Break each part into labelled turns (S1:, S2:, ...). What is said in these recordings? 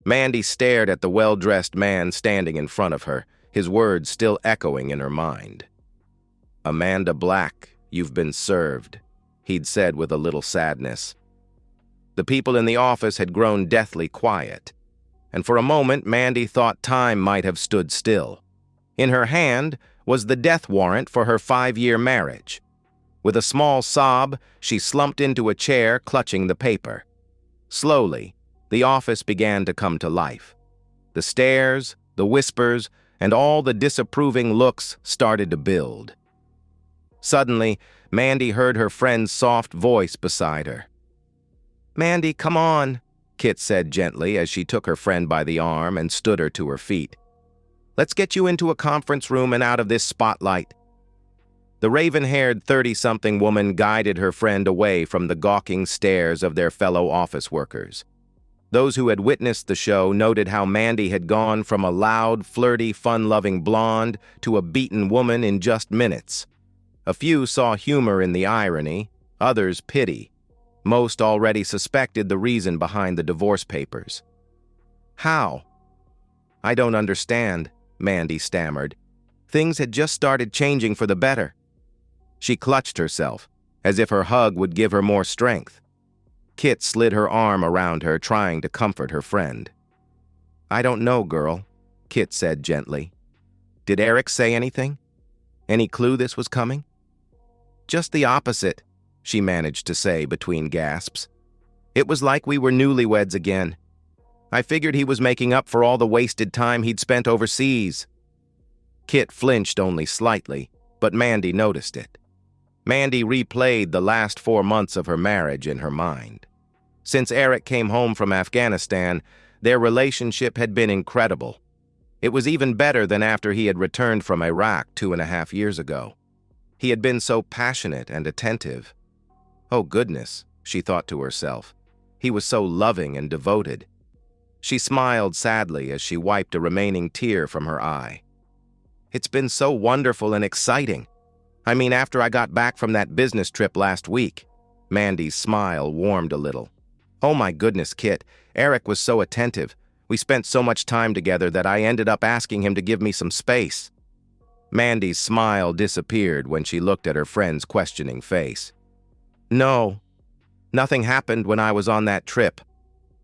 S1: Mandy stared at the well-dressed man standing in front of her, his words still echoing in her mind. "Amanda Black, you've been served," he'd said with a little sadness. The people in the office had grown deathly quiet, and for a moment Mandy thought time might have stood still. In her hand was the death warrant for her 5-year marriage. With a small sob, she slumped into a chair, clutching the paper. Slowly, the office began to come to life. The stares, the whispers, and all the disapproving looks started to build. Suddenly, Mandy heard her friend's soft voice beside her. "Mandy, come on," Kit said gently as she took her friend by the arm and stood her to her feet. "Let's get you into a conference room and out of this spotlight." The raven-haired 30-something woman guided her friend away from the gawking stares of their fellow office workers. Those who had witnessed the show noted how Mandy had gone from a loud, flirty, fun-loving blonde to a beaten woman in just minutes. A few saw humor in the irony, others pity. Most already suspected the reason behind the divorce papers. "How?" "I don't understand," Mandy stammered. "Things had just started changing for the better." She clutched herself, as if her hug would give her more strength. Kit slid her arm around her, trying to comfort her friend. "I don't know, girl," Kit said gently. "Did Eric say anything? Any clue this was coming?" "Just the opposite," she managed to say between gasps. "It was like we were newlyweds again. I figured he was making up for all the wasted time he'd spent overseas." Kit flinched only slightly, but Mandy noticed it. Mandy replayed the last 4 months of her marriage in her mind. Since Eric came home from Afghanistan, their relationship had been incredible. It was even better than after he had returned from Iraq 2.5 years ago. He had been so passionate and attentive. Oh goodness, she thought to herself. He was so loving and devoted. She smiled sadly as she wiped a remaining tear from her eye. "It's been so wonderful and exciting. I mean, after I got back from that business trip last week." Mandy's smile warmed a little. "Oh my goodness, Kit, Eric was so attentive. We spent so much time together that I ended up asking him to give me some space." Mandy's smile disappeared when she looked at her friend's questioning face. "No, nothing happened when I was on that trip.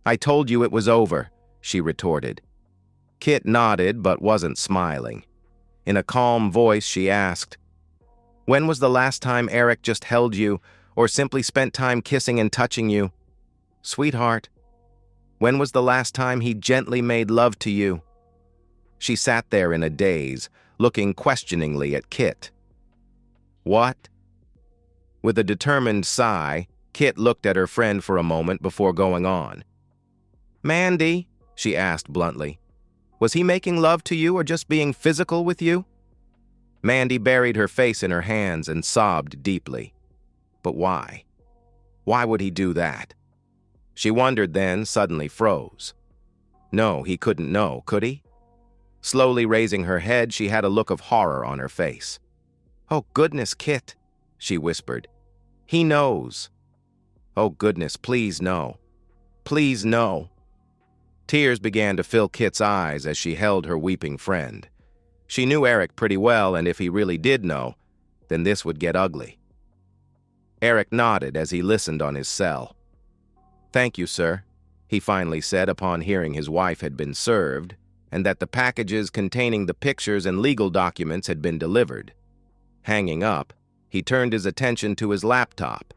S1: I told you it was over," she retorted. Kit nodded but wasn't smiling. In a calm voice, she asked, "When was the last time Eric just held you or simply spent time kissing and touching you? Sweetheart, when was the last time he gently made love to you?" She sat there in a daze, looking questioningly at Kit. "What?" With a determined sigh, Kit looked at her friend for a moment before going on. "Mandy," she asked bluntly, "was he making love to you or just being physical with you?" Mandy buried her face in her hands and sobbed deeply. But why? Why would he do that? She wondered, then suddenly froze. No, he couldn't know, could he? Slowly raising her head, she had a look of horror on her face. "Oh goodness, Kit," she whispered. "He knows." "Oh goodness, please no. Please no." Tears began to fill Kit's eyes as she held her weeping friend. She knew Eric pretty well, and if he really did know, then this would get ugly. Eric nodded as he listened on his cell. "Thank you, sir," he finally said upon hearing his wife had been served, and that the packages containing the pictures and legal documents had been delivered. Hanging up, he turned his attention to his laptop.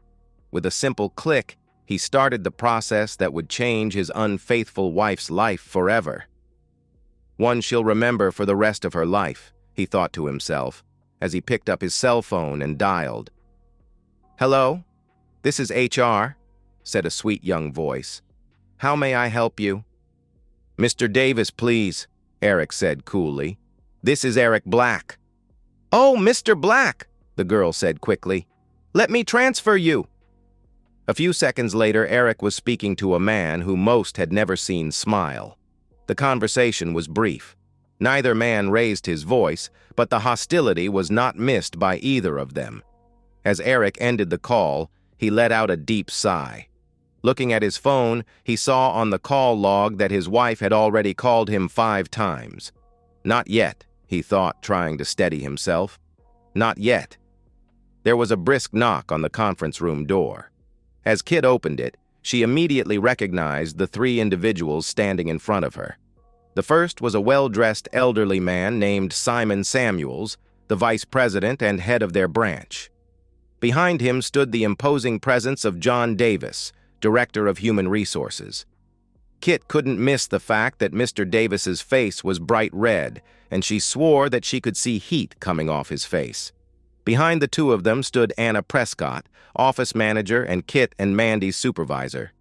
S1: With a simple click, he started the process that would change his unfaithful wife's life forever. One she'll remember for the rest of her life, he thought to himself, as he picked up his cell phone and dialed. "Hello? This is HR," said a sweet young voice. "How may I help you?" "Mr. Davis, please," Eric said coolly. "This is Eric Black." "Oh, Mr. Black," the girl said quickly. "Let me transfer you." A few seconds later, Eric was speaking to a man who most had never seen smile. The conversation was brief. Neither man raised his voice, but the hostility was not missed by either of them. As Eric ended the call, he let out a deep sigh. Looking at his phone, he saw on the call log that his wife had already called him 5 times. Not yet, he thought, trying to steady himself. Not yet. There was a brisk knock on the conference room door. As Kit opened it, she immediately recognized the 3 individuals standing in front of her. The first was a well-dressed elderly man named Simon Samuels, the vice president and head of their branch. Behind him stood the imposing presence of John Davis, director of human resources. Kit couldn't miss the fact that Mr. Davis's face was bright red, and she swore that she could see heat coming off his face. Behind the 2 of them stood Anna Prescott, office manager and Kit and Mandy's supervisor.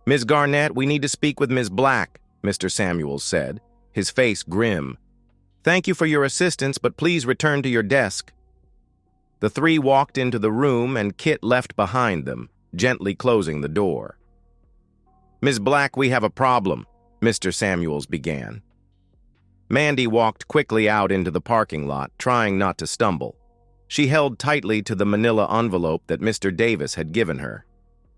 S1: "Ms. Garnett, we need to speak with Ms. Black," Mr. Samuels said, his face grim. "Thank you for your assistance, but please return to your desk." The 3 walked into the room and Kit left behind them, gently closing the door. "Ms. Black, we have a problem," Mr. Samuels began. Mandy walked quickly out into the parking lot, trying not to stumble. She held tightly to the manila envelope that Mr. Davis had given her.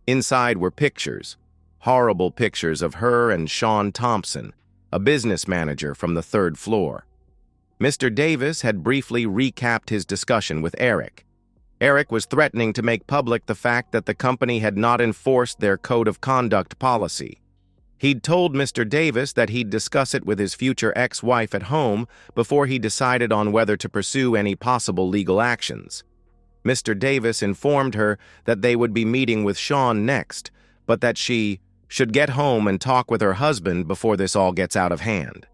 S1: Inside were pictures, horrible pictures of her and Sean Thompson, a business manager from the 3rd floor. Mr. Davis had briefly recapped his discussion with Eric. Eric was threatening to make public the fact that the company had not enforced their code of conduct policy. He'd told Mr. Davis that he'd discuss it with his future ex-wife at home before he decided on whether to pursue any possible legal actions. Mr. Davis informed her that they would be meeting with Sean next, but that she should get home and talk with her husband before this all gets out of hand.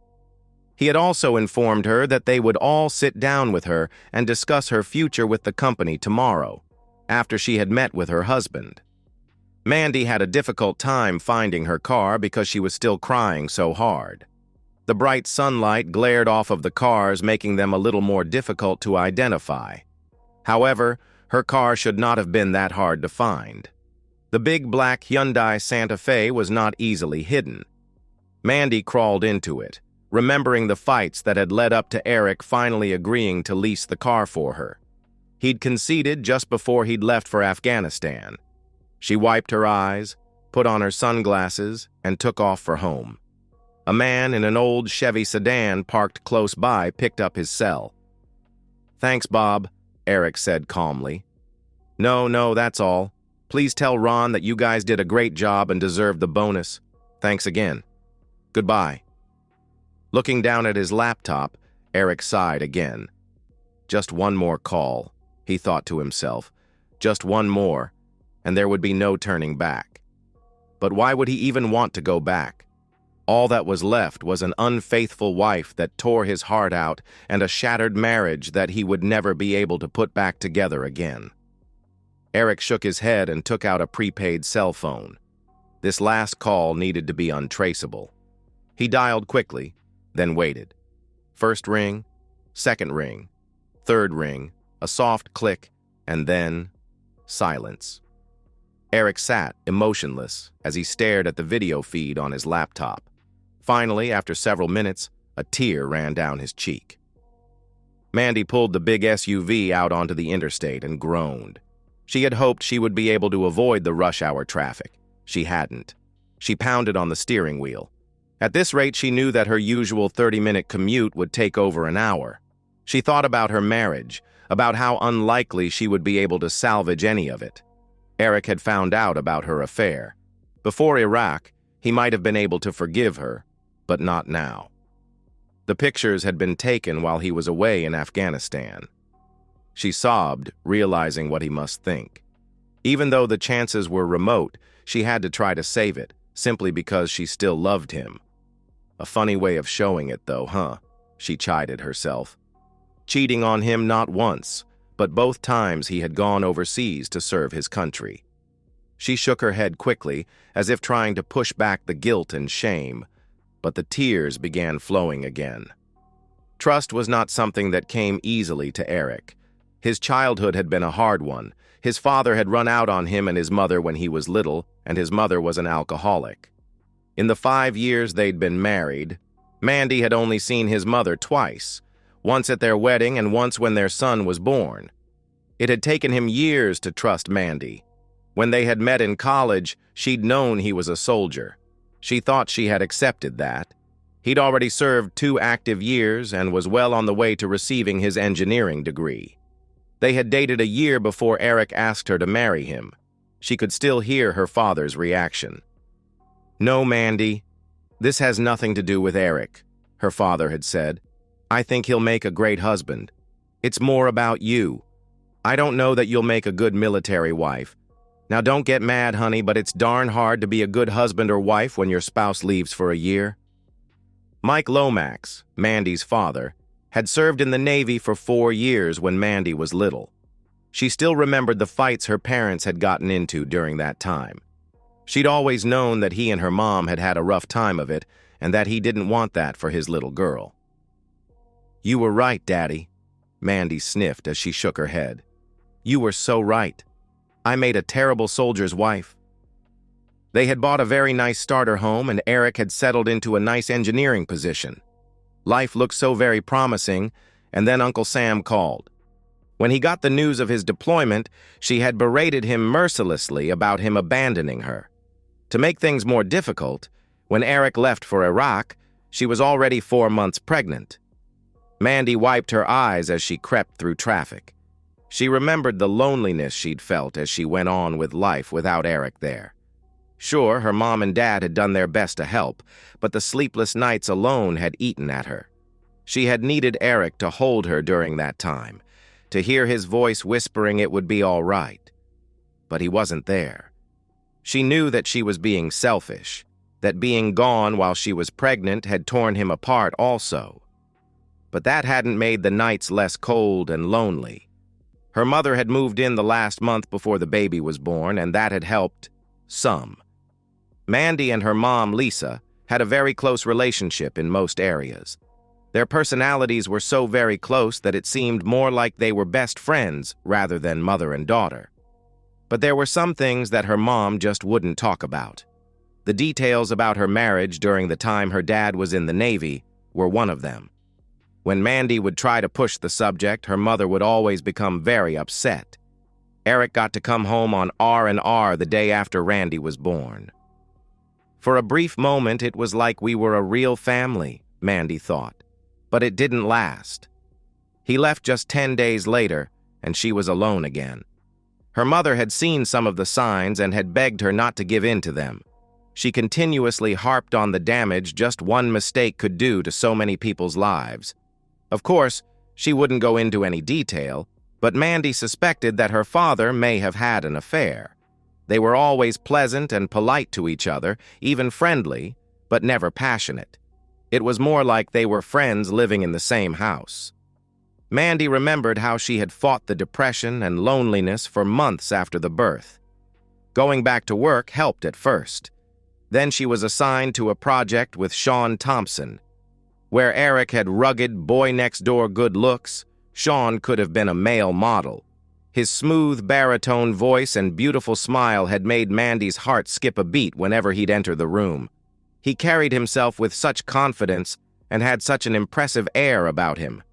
S1: He had also informed her that they would all sit down with her and discuss her future with the company tomorrow, after she had met with her husband. Mandy had a difficult time finding her car because she was still crying so hard. The bright sunlight glared off of the cars, making them a little more difficult to identify. However, her car should not have been that hard to find. The big black Hyundai Santa Fe was not easily hidden. Mandy crawled into it, remembering the fights that had led up to Eric finally agreeing to lease the car for her. He'd conceded just before he'd left for Afghanistan. She wiped her eyes, put on her sunglasses, and took off for home. A man in an old Chevy sedan parked close by picked up his cell. "Thanks, Bob," Eric said calmly. No, that's all. Please tell Ron that you guys did a great job and deserve the bonus. Thanks again. Goodbye." Looking down at his laptop, Eric sighed again. Just one more call, he thought to himself. Just one more, and there would be no turning back. But why would he even want to go back? All that was left was an unfaithful wife that tore his heart out and a shattered marriage that he would never be able to put back together again. Eric shook his head and took out a prepaid cell phone. This last call needed to be untraceable. He dialed quickly, then waited. First ring, second ring, third ring, a soft click, and then silence. Eric sat, emotionless, as he stared at the video feed on his laptop. Finally, after several minutes, a tear ran down his cheek. Mandy pulled the big SUV out onto the interstate and groaned. She had hoped she would be able to avoid the rush hour traffic. She hadn't. She pounded on the steering wheel. At this rate, she knew that her usual 30-minute commute would take over an hour. She thought about her marriage, about how unlikely she would be able to salvage any of it. Eric had found out about her affair. Before Iraq, he might have been able to forgive her, but not now. The pictures had been taken while he was away in Afghanistan. She sobbed, realizing what he must think. Even though the chances were remote, she had to try to save it, simply because she still loved him. A funny way of showing it, though, huh? She chided herself. Cheating on him not once, but both times he had gone overseas to serve his country. She shook her head quickly, as if trying to push back the guilt and shame, but the tears began flowing again. Trust was not something that came easily to Eric. His childhood had been a hard one. His father had run out on him and his mother when he was little, and his mother was an alcoholic. In the 5 years they'd been married, Mandy had only seen his mother twice, once at their wedding and once when their son was born. It had taken him years to trust Mandy. When they had met in college, she'd known he was a soldier. She thought she had accepted that. He'd already served 2 active years and was well on the way to receiving his engineering degree. They had dated a year before Eric asked her to marry him. She could still hear her father's reaction. "No, Mandy, this has nothing to do with Eric," her father had said. "I think he'll make a great husband. It's more about you. I don't know that you'll make a good military wife. Now don't get mad, honey, but it's darn hard to be a good husband or wife when your spouse leaves for a year." Mike Lomax, Mandy's father, had served in the Navy for 4 years when Mandy was little. She still remembered the fights her parents had gotten into during that time. She'd always known that he and her mom had had a rough time of it, and that he didn't want that for his little girl. "You were right, Daddy," Mandy sniffed as she shook her head. "You were so right. I made a terrible soldier's wife." They had bought a very nice starter home, and Eric had settled into a nice engineering position. Life looked so very promising, and then Uncle Sam called. When he got the news of his deployment, she had berated him mercilessly about him abandoning her. To make things more difficult, when Eric left for Iraq, she was already 4 months pregnant. Mandy wiped her eyes as she crept through traffic. She remembered the loneliness she'd felt as she went on with life without Eric there. Sure, her mom and dad had done their best to help, but the sleepless nights alone had eaten at her. She had needed Eric to hold her during that time, to hear his voice whispering it would be all right. But he wasn't there. She knew that she was being selfish, that being gone while she was pregnant had torn him apart also. But that hadn't made the nights less cold and lonely. Her mother had moved in the last month before the baby was born, and that had helped some. Mandy and her mom, Lisa, had a very close relationship in most areas. Their personalities were so very close that it seemed more like they were best friends rather than mother and daughter. But there were some things that her mom just wouldn't talk about. The details about her marriage during the time her dad was in the Navy were one of them. When Mandy would try to push the subject, her mother would always become very upset. Eric got to come home on R&R the day after Randy was born. For a brief moment, it was like we were a real family, Mandy thought. But it didn't last. He left just 10 days later, and she was alone again. Her mother had seen some of the signs and had begged her not to give in to them. She continuously harped on the damage just one mistake could do to so many people's lives. Of course, she wouldn't go into any detail, but Mandy suspected that her father may have had an affair. They were always pleasant and polite to each other, even friendly, but never passionate. It was more like they were friends living in the same house. Mandy remembered how she had fought the depression and loneliness for months after the birth. Going back to work helped at first. Then she was assigned to a project with Sean Thompson. Where Eric had rugged, boy-next-door good looks, Sean could have been a male model. His smooth baritone voice and beautiful smile had made Mandy's heart skip a beat whenever he'd enter the room. He carried himself with such confidence and had such an impressive air about him.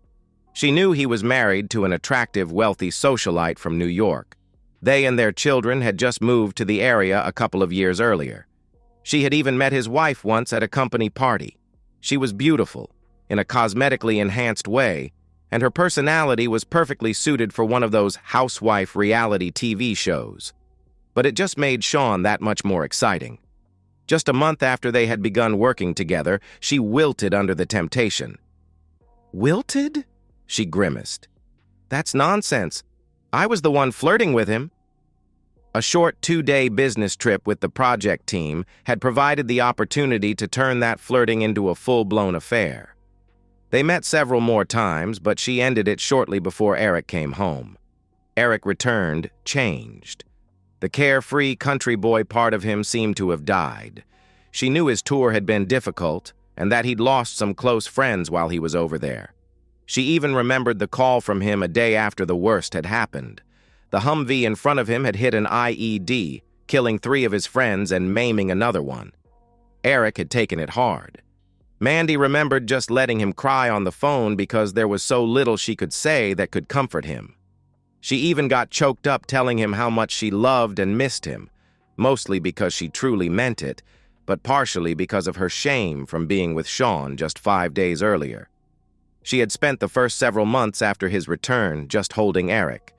S1: She knew he was married to an attractive, wealthy socialite from New York. They and their children had just moved to the area a couple of years earlier. She had even met his wife once at a company party. She was beautiful, in a cosmetically enhanced way, and her personality was perfectly suited for one of those housewife reality TV shows. But it just made Sean that much more exciting. Just a month after they had begun working together, she wilted under the temptation. "Wilted?" she grimaced. "That's nonsense. I was the one flirting with him." A short 2-day business trip with the project team had provided the opportunity to turn that flirting into a full-blown affair. They met several more times, but she ended it shortly before Eric came home. Eric returned, changed. The carefree country boy part of him seemed to have died. She knew his tour had been difficult, and that he'd lost some close friends while he was over there. She even remembered the call from him a day after the worst had happened. The Humvee in front of him had hit an IED, killing 3 of his friends and maiming another one. Eric had taken it hard. Mandy remembered just letting him cry on the phone because there was so little she could say that could comfort him. She even got choked up telling him how much she loved and missed him, mostly because she truly meant it, but partially because of her shame from being with Sean just 5 days earlier. She had spent the first several months after his return just holding Eric,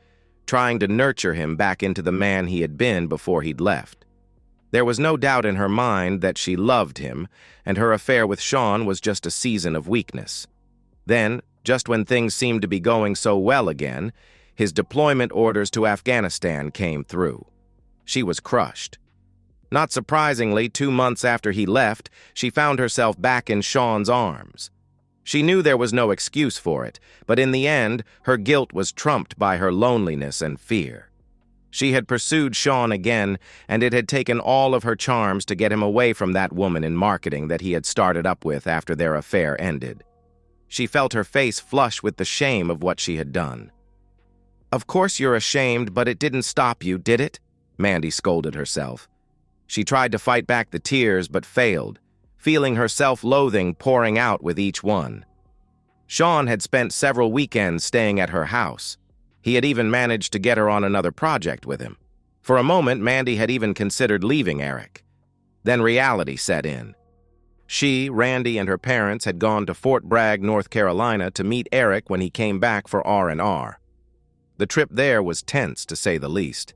S1: trying to nurture him back into the man he had been before he'd left. There was no doubt in her mind that she loved him, and her affair with Sean was just a season of weakness. Then, just when things seemed to be going so well again, his deployment orders to Afghanistan came through. She was crushed. Not surprisingly, 2 months after he left, she found herself back in Sean's arms. She knew there was no excuse for it, but in the end, her guilt was trumped by her loneliness and fear. She had pursued Sean again, and it had taken all of her charms to get him away from that woman in marketing that he had started up with after their affair ended. She felt her face flush with the shame of what she had done. "Of course you're ashamed, but it didn't stop you, did it?" Mandy scolded herself. She tried to fight back the tears but failed, feeling her self-loathing pouring out with each one. Sean had spent several weekends staying at her house. He had even managed to get her on another project with him. For a moment, Mandy had even considered leaving Eric. Then reality set in. She, Randy, and her parents had gone to Fort Bragg, North Carolina to meet Eric when he came back for R&R. The trip there was tense, to say the least.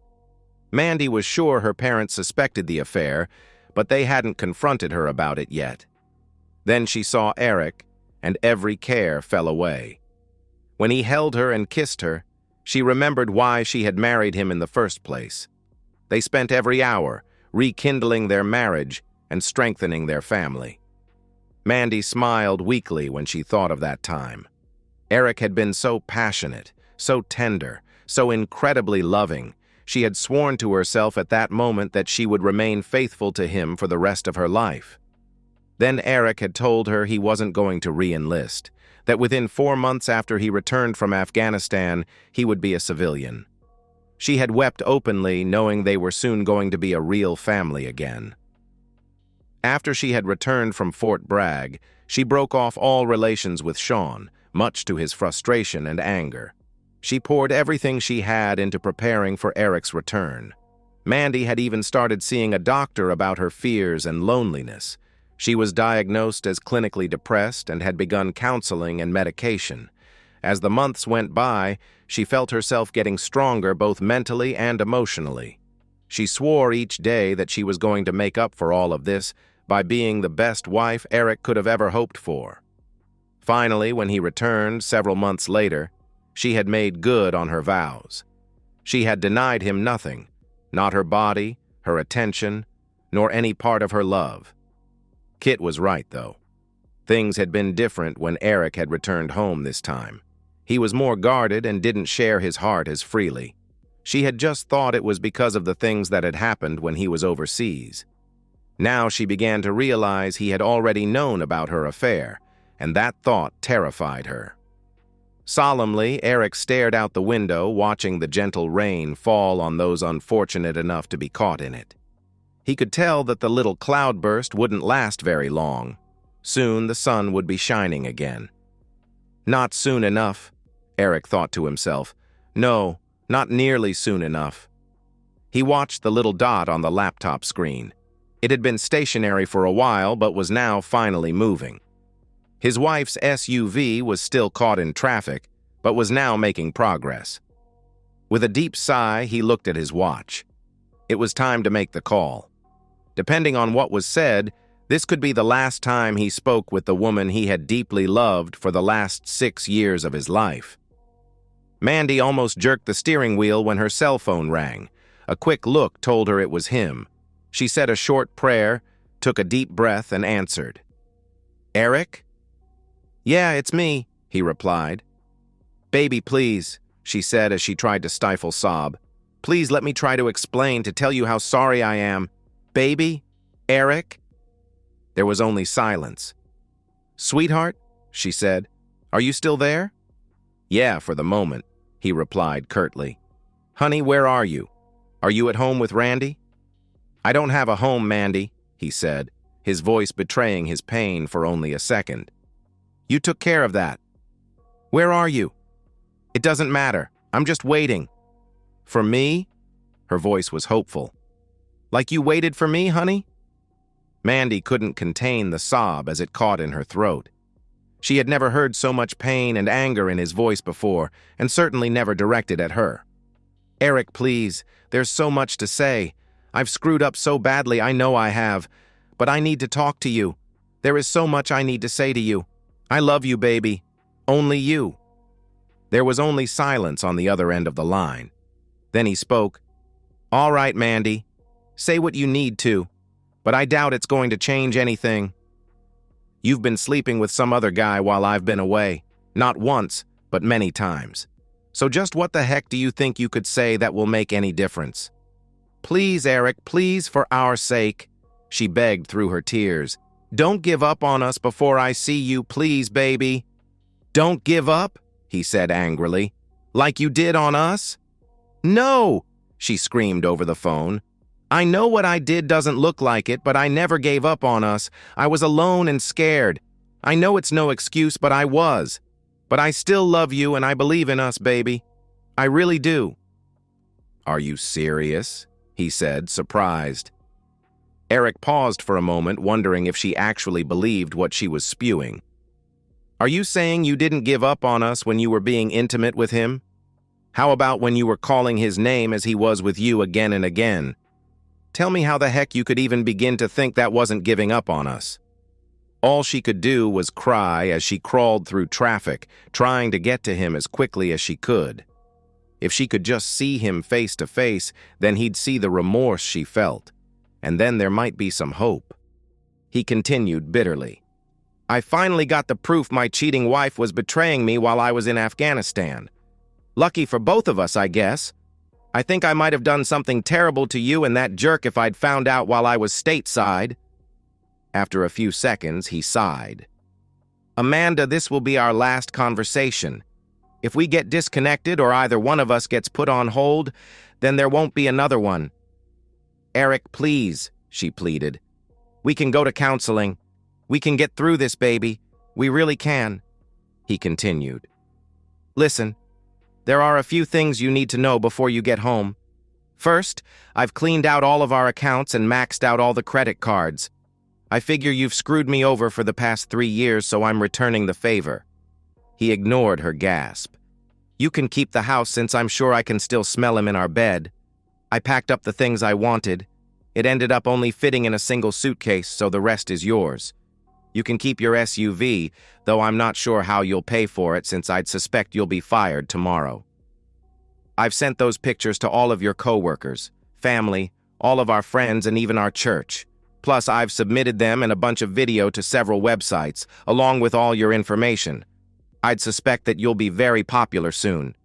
S1: Mandy was sure her parents suspected the affair, but they hadn't confronted her about it yet. Then she saw Eric, and every care fell away. When he held her and kissed her, she remembered why she had married him in the first place. They spent every hour rekindling their marriage and strengthening their family. Mandy smiled weakly when she thought of that time. Eric had been so passionate, so tender, so incredibly loving. She had sworn to herself at that moment that she would remain faithful to him for the rest of her life. Then Eric had told her he wasn't going to re-enlist, that within 4 months after he returned from Afghanistan, he would be a civilian. She had wept openly, knowing they were soon going to be a real family again. After she had returned from Fort Bragg, she broke off all relations with Sean, much to his frustration and anger. She poured everything she had into preparing for Eric's return. Mandy had even started seeing a doctor about her fears and loneliness. She was diagnosed as clinically depressed and had begun counseling and medication. As the months went by, she felt herself getting stronger both mentally and emotionally. She swore each day that she was going to make up for all of this by being the best wife Eric could have ever hoped for. Finally, when he returned several months later, she had made good on her vows. She had denied him nothing, not her body, her attention, nor any part of her love. Kit was right, though. Things had been different when Eric had returned home this time. He was more guarded and didn't share his heart as freely. She had just thought it was because of the things that had happened when he was overseas. Now she began to realize he had already known about her affair, and that thought terrified her. Solemnly, Eric stared out the window, watching the gentle rain fall on those unfortunate enough to be caught in it. He could tell that the little cloudburst wouldn't last very long. Soon the sun would be shining again. Not soon enough, Eric thought to himself. No, not nearly soon enough. He watched the little dot on the laptop screen. It had been stationary for a while, but was now finally moving. His wife's SUV was still caught in traffic, but was now making progress. With a deep sigh, he looked at his watch. It was time to make the call. Depending on what was said, this could be the last time he spoke with the woman he had deeply loved for the last 6 years of his life. Mandy almost jerked the steering wheel when her cell phone rang. A quick look told her it was him. She said a short prayer, took a deep breath, and answered. "Eric?" "Yeah, it's me," he replied. "Baby, please," she said as she tried to stifle sob. "Please let me try to explain, to tell you how sorry I am. Baby? Eric?" There was only silence. "Sweetheart," she said, "are you still there?" "Yeah, for the moment," he replied curtly. "Honey, where are you? Are you at home with Randy?" "I don't have a home, Mandy," he said, his voice betraying his pain for only a second. "You took care of that." "Where are you?" "It doesn't matter. I'm just waiting. For me? Her voice was hopeful. Like you waited for me, honey? Mandy couldn't contain the sob as it caught in her throat. She had never heard so much pain and anger in his voice before, and certainly never directed at her. Eric, please, there's so much to say. I've screwed up so badly, I know I have. But I need to talk to you. There is so much I need to say to you. I love you, baby. Only you. There was only silence on the other end of the line. Then he spoke. All right, Mandy. Say what you need to, but I doubt it's going to change anything. You've been sleeping with some other guy while I've been away. Not once, but many times. So just what the heck do you think you could say that will make any difference? Please, Eric, please, for our sake, she begged through her tears. Don't give up on us before I see you, please, baby. Don't give up, he said angrily. Like you did on us? No, she screamed over the phone. I know what I did doesn't look like it, but I never gave up on us. I was alone and scared. I know it's no excuse, but I was. But I still love you and I believe in us, baby. I really do. Are you serious? He said, surprised. Eric paused for a moment, wondering if she actually believed what she was spewing. Are you saying you didn't give up on us when you were being intimate with him? How about when you were calling his name as he was with you again and again? Tell me how the heck you could even begin to think that wasn't giving up on us. All she could do was cry as she crawled through traffic, trying to get to him as quickly as she could. If she could just see him face to face, then he'd see the remorse she felt, and then there might be some hope. He continued bitterly. I finally got the proof my cheating wife was betraying me while I was in Afghanistan. Lucky for both of us, I guess. I think I might have done something terrible to you and that jerk if I'd found out while I was stateside. After a few seconds, he sighed. Amanda, this will be our last conversation. If we get disconnected or either one of us gets put on hold, then there won't be another one. Eric, please, she pleaded. We can go to counseling. We can get through this, baby. We really can. He continued. Listen. There are a few things you need to know before you get home. First, I've cleaned out all of our accounts and maxed out all the credit cards. I figure you've screwed me over for the past 3 years, so I'm returning the favor. He ignored her gasp. You can keep the house since I'm sure I can still smell him in our bed. I packed up the things I wanted. It ended up only fitting in a single suitcase, so the rest is yours. You can keep your SUV, though I'm not sure how you'll pay for it since I'd suspect you'll be fired tomorrow. I've sent those pictures to all of your coworkers, family, all of our friends, and even our church. Plus, I've submitted them and a bunch of video to several websites, along with all your information. I'd suspect that you'll be very popular soon.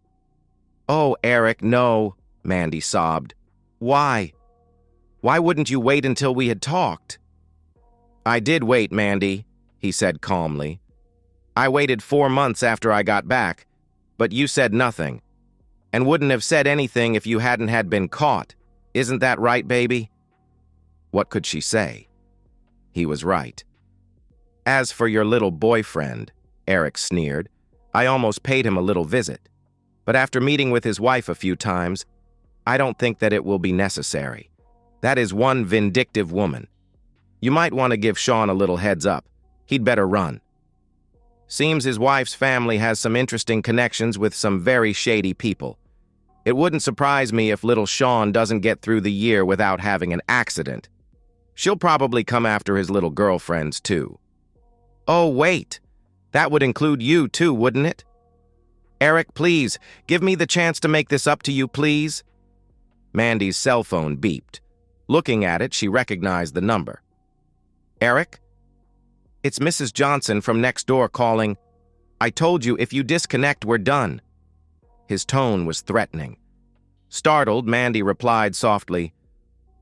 S1: Oh, Eric, no, Mandy sobbed. Why? Why wouldn't you wait until we had talked? I did wait, Mandy, he said calmly. I waited 4 months after I got back, but you said nothing, and wouldn't have said anything if you hadn't had been caught. Isn't that right, baby? What could she say? He was right. As for your little boyfriend, Eric sneered, I almost paid him a little visit. But after meeting with his wife a few times, I don't think that it will be necessary. That is one vindictive woman. You might want to give Sean a little heads up. He'd better run. Seems his wife's family has some interesting connections with some very shady people. It wouldn't surprise me if little Sean doesn't get through the year without having an accident. She'll probably come after his little girlfriends, too. Oh, wait. That would include you, too, wouldn't it? Eric, please, give me the chance to make this up to you, please. Mandy's cell phone beeped. Looking at it, she recognized the number. Eric? It's Mrs. Johnson from next door calling. I told you, if you disconnect, we're done. His tone was threatening. Startled, Mandy replied softly,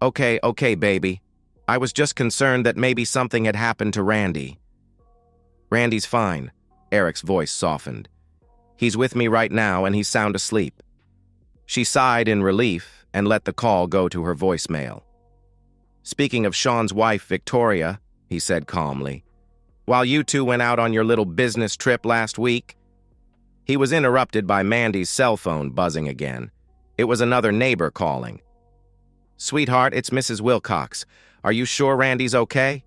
S1: Okay, baby. I was just concerned that maybe something had happened to Randy. Randy's fine, Eric's voice softened. He's with me right now and he's sound asleep. She sighed in relief and let the call go to her voicemail. Speaking of Sean's wife, Victoria, he said calmly, while you two went out on your little business trip last week. He was interrupted by Mandy's cell phone buzzing again. It was another neighbor calling. "Sweetheart, it's Mrs. Wilcox. Are you sure Randy's okay?"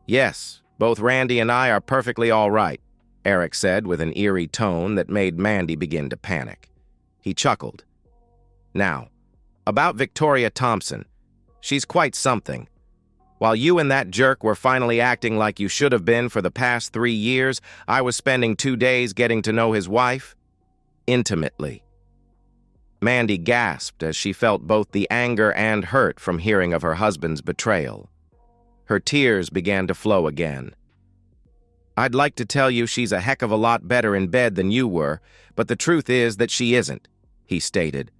S1: "Yes, both Randy and I are perfectly all right," Eric said with an eerie tone that made Mandy begin to panic. He chuckled. "Now, about Victoria Thompson. She's quite something. While you and that jerk were finally acting like you should have been for the past 3 years, I was spending 2 days getting to know his wife intimately." Mandy gasped as she felt both the anger and hurt from hearing of her husband's betrayal. Her tears began to flow again. "I'd like to tell you she's a heck of a lot better in bed than you were, but the truth is that she isn't," he stated.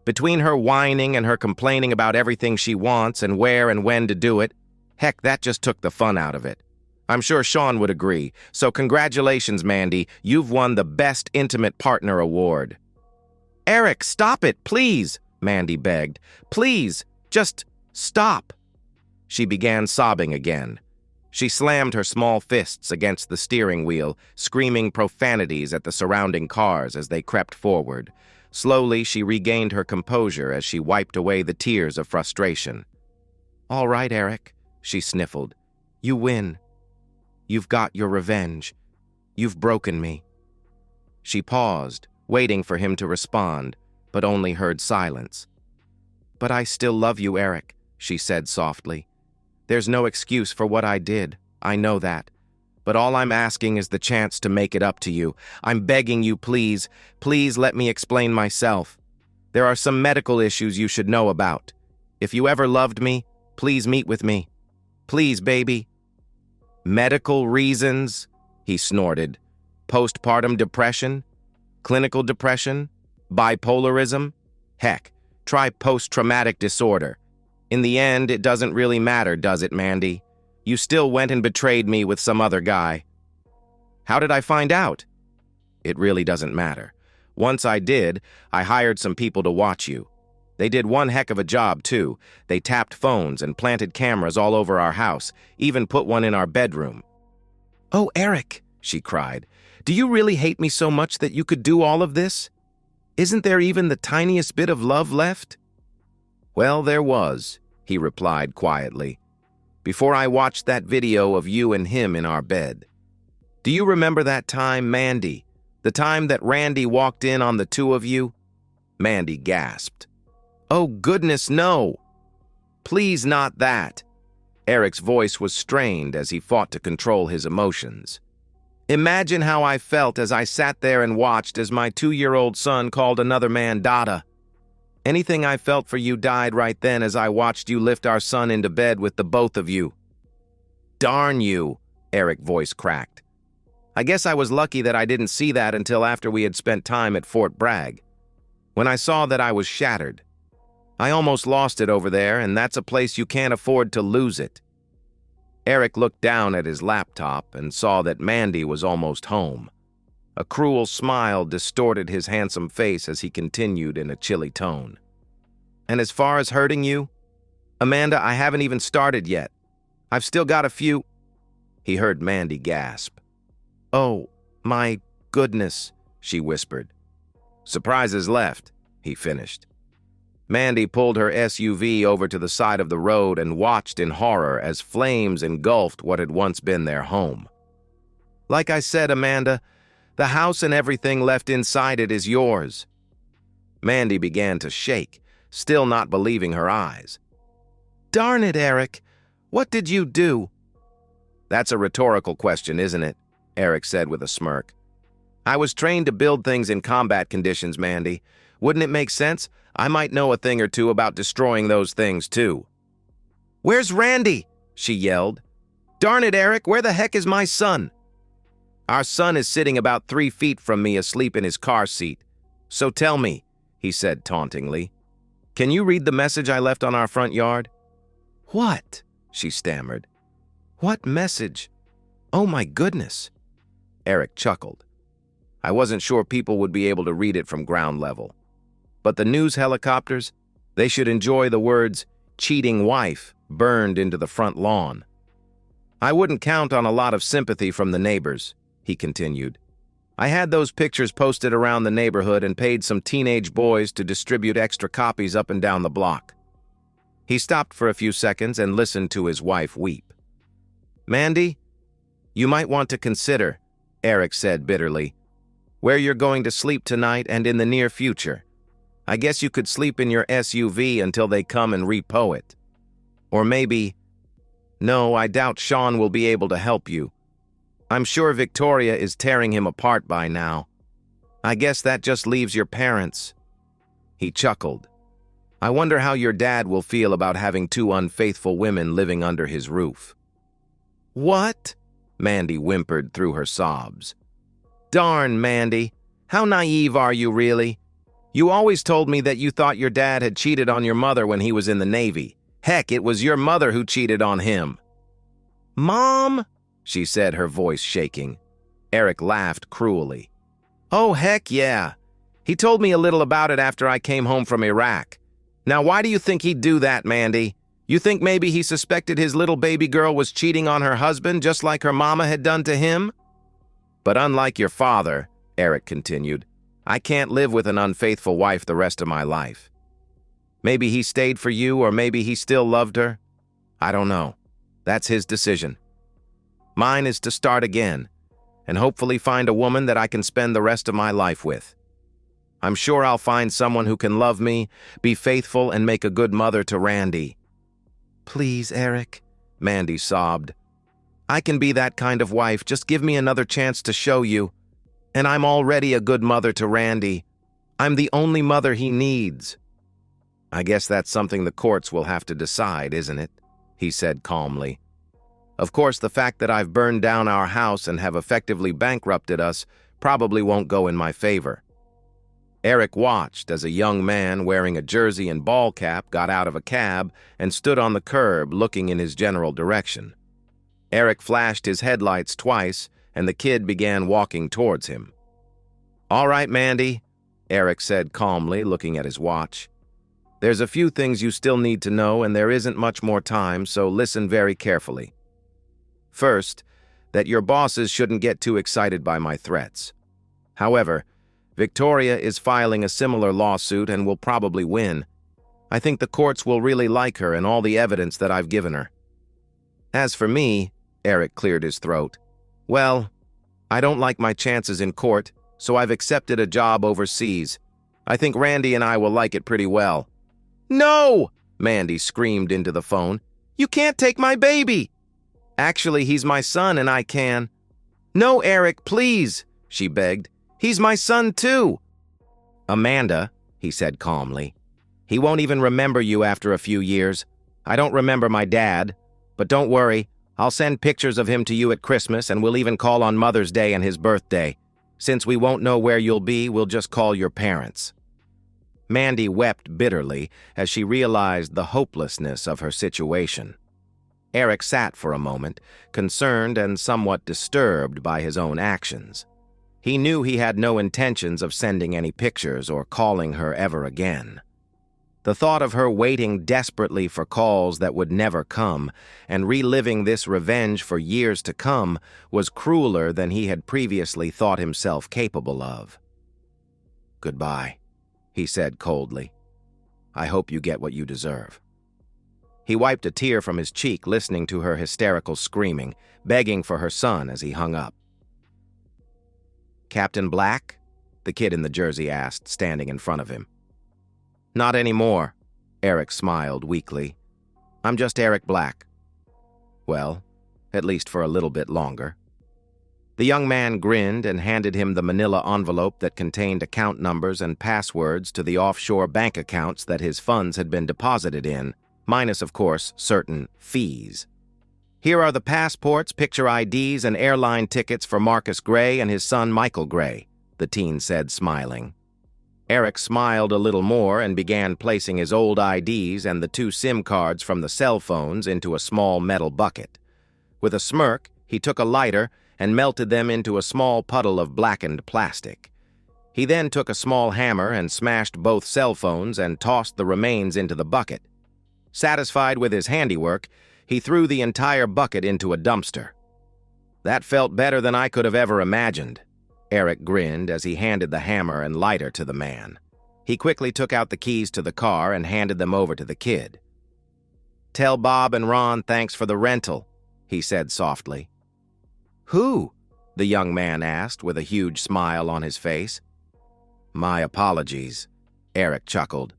S1: "Between her whining and her complaining about everything she wants and where and when to do it, heck, that just took the fun out of it. I'm sure Sean would agree, so congratulations, Mandy. You've won the Best Intimate Partner Award." "Eric, stop it, please," Mandy begged. "Please, just stop." She began sobbing again. She slammed her small fists against the steering wheel, screaming profanities at the surrounding cars as they crept forward. Slowly, she regained her composure as she wiped away the tears of frustration. "All right, Eric," she sniffled. "You win. You've got your revenge. You've broken me." She paused, waiting for him to respond, but only heard silence. "But I still love you, Eric," she said softly. "There's no excuse for what I did, I know that. But all I'm asking is the chance to make it up to you. I'm begging you, please, please let me explain myself. There are some medical issues you should know about. If you ever loved me, please meet with me. Please, baby." "Medical reasons?" he snorted. "Postpartum depression? Clinical depression? Bipolarism? Heck, try post-traumatic disorder. In the end, it doesn't really matter, does it, Mandy? You still went and betrayed me with some other guy." "How did I find out?" "It really doesn't matter. Once I did, I hired some people to watch you. They did one heck of a job, too. They tapped phones and planted cameras all over our house, even put one in our bedroom." "Oh, Eric," she cried, "do you really hate me so much that you could do all of this? Isn't there even the tiniest bit of love left?" "Well, there was," he replied quietly, "before I watched that video of you and him in our bed. Do you remember that time, Mandy? The time that Randy walked in on the two of you?" Mandy gasped. "Oh, goodness, no! Please, not that." Eric's voice was strained as he fought to control his emotions. "Imagine how I felt as I sat there and watched as my 2-year-old son called another man Dada. Anything I felt for you died right then as I watched you lift our son into bed with the both of you." "Darn you," Eric's voice cracked. "I guess I was lucky that I didn't see that until after we had spent time at Fort Bragg. When I saw that, I was shattered. I almost lost it over there, and that's a place you can't afford to lose it." Eric looked down at his laptop and saw that Mandy was almost home. A cruel smile distorted his handsome face as he continued in a chilly tone. "And as far as hurting you, Amanda, I haven't even started yet. I've still got a few—" He heard Mandy gasp. "Oh, my goodness," she whispered. "Surprises left," he finished. Mandy pulled her SUV over to the side of the road and watched in horror as flames engulfed what had once been their home. "Like I said, Amanda, the house and everything left inside it is yours." Mandy began to shake, still not believing her eyes. "Darn it, Eric. What did you do?" "That's a rhetorical question, isn't it?" Eric said with a smirk. "I was trained to build things in combat conditions, Mandy. Wouldn't it make sense? I might know a thing or two about destroying those things, too." "Where's Randy?" she yelled. "Darn it, Eric, where the heck is my son?" "Our son is sitting about 3 feet from me asleep in his car seat. So tell me," he said tauntingly, "can you read the message I left on our front yard?" "What?" she stammered. "What message? Oh my goodness." Eric chuckled. "I wasn't sure people would be able to read it from ground level. But the news helicopters, they should enjoy the words, 'cheating wife,' burned into the front lawn. I wouldn't count on a lot of sympathy from the neighbors," he continued. I had those pictures posted around the neighborhood and paid some teenage boys to distribute extra copies up and down the block." He stopped for a few seconds and listened to his wife weep. "Mandy, you might want to consider," Eric said bitterly, "where you're going to sleep tonight and in the near future. I guess you could sleep in your SUV until they come and repo it. Or maybe... No, I doubt Sean will be able to help you. I'm sure Victoria is tearing him apart by now. I guess that just leaves your parents." He chuckled. "I wonder how your dad will feel about having two unfaithful women living under his roof." "What?" Mandy whimpered through her sobs. "Darn, Mandy. How naive are you, really? You always told me that you thought your dad had cheated on your mother when he was in the Navy. Heck, it was your mother who cheated on him." "Mom?" she said, her voice shaking. Eric laughed cruelly. "Oh, heck yeah. He told me a little about it after I came home from Iraq. Now, why do you think he'd do that, Mandy? You think maybe he suspected his little baby girl was cheating on her husband just like her mama had done to him? But unlike your father," Eric continued, "I can't live with an unfaithful wife the rest of my life. Maybe he stayed for you, or maybe he still loved her. I don't know. That's his decision. Mine is to start again, and hopefully find a woman that I can spend the rest of my life with. I'm sure I'll find someone who can love me, be faithful, and make a good mother to Randy." "Please, Eric," Mandy sobbed. "I can be that kind of wife. Just give me another chance to show you. And I'm already a good mother to Randy. I'm the only mother he needs." "I guess that's something the courts will have to decide, isn't it?" he said calmly. "Of course, the fact that I've burned down our house and have effectively bankrupted us probably won't go in my favor." Eric watched as a young man wearing a jersey and ball cap got out of a cab and stood on the curb looking in his general direction. Eric flashed his headlights twice, and the kid began walking towards him. "All right, Mandy," Eric said calmly, looking at his watch. "There's a few things you still need to know, and there isn't much more time, so listen very carefully. First, that your bosses shouldn't get too excited by my threats. However, Victoria is filing a similar lawsuit and will probably win. I think the courts will really like her and all the evidence that I've given her. As for me," Eric cleared his throat, "well, I don't like my chances in court, so I've accepted a job overseas. I think Randy and I will like it pretty well." "No!" Mandy screamed into the phone. "You can't take my baby!" "Actually, he's my son and I can." "No, Eric, please," she begged. "He's my son too." "Amanda," he said calmly, "he won't even remember you after a few years. I don't remember my dad, but don't worry, I'll send pictures of him to you at Christmas, and we'll even call on Mother's Day and his birthday. Since we won't know where you'll be, we'll just call your parents." Mandy wept bitterly as she realized the hopelessness of her situation. Eric sat for a moment, concerned and somewhat disturbed by his own actions. He knew he had no intentions of sending any pictures or calling her ever again. The thought of her waiting desperately for calls that would never come and reliving this revenge for years to come was crueler than he had previously thought himself capable of. "Goodbye," he said coldly. "I hope you get what you deserve." He wiped a tear from his cheek, listening to her hysterical screaming, begging for her son as he hung up. "Captain Black?" the kid in the jersey asked, standing in front of him. "Not anymore," Eric smiled weakly. "I'm just Eric Black." "Well, at least for a little bit longer." The young man grinned and handed him the manila envelope that contained account numbers and passwords to the offshore bank accounts that his funds had been deposited in, minus, of course, certain fees. "Here are the passports, picture IDs, and airline tickets for Marcus Gray and his son Michael Gray," the teen said, smiling. Eric smiled a little more and began placing his old IDs and the 2 SIM cards from the cell phones into a small metal bucket. With a smirk, he took a lighter and melted them into a small puddle of blackened plastic. He then took a small hammer and smashed both cell phones and tossed the remains into the bucket. Satisfied with his handiwork, he threw the entire bucket into a dumpster. "That felt better than I could have ever imagined," Eric grinned as he handed the hammer and lighter to the man. He quickly took out the keys to the car and handed them over to the kid. "Tell Bob and Ron thanks for the rental," he said softly. "Who?" the young man asked with a huge smile on his face. "My apologies," Eric chuckled.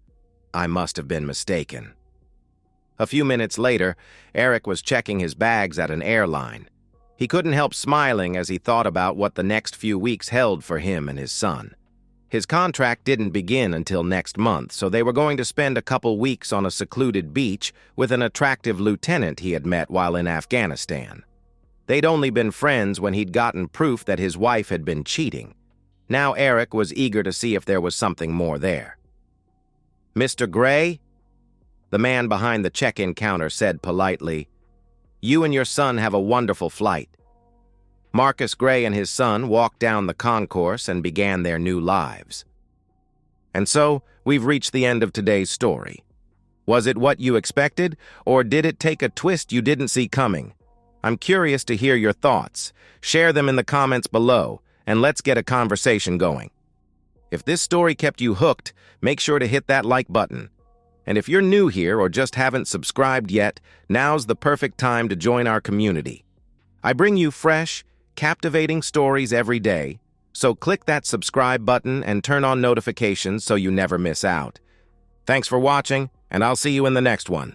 S1: "I must have been mistaken." A few minutes later, Eric was checking his bags at an airline. He couldn't help smiling as he thought about what the next few weeks held for him and his son. His contract didn't begin until next month, so they were going to spend a couple weeks on a secluded beach with an attractive lieutenant he had met while in Afghanistan. They'd only been friends when he'd gotten proof that his wife had been cheating. Now Eric was eager to see if there was something more there. "Mr. Gray?" The man behind the check-in counter said politely, "You and your son have a wonderful flight." Marcus Gray and his son walked down the concourse and began their new lives. And so, we've reached the end of today's story. Was it what you expected, or did it take a twist you didn't see coming? I'm curious to hear your thoughts. Share them in the comments below, and let's get a conversation going. If this story kept you hooked, make sure to hit that like button. And if you're new here or just haven't subscribed yet, now's the perfect time to join our community. I bring you fresh, captivating stories every day, so click that subscribe button and turn on notifications so you never miss out. Thanks for watching, and I'll see you in the next one.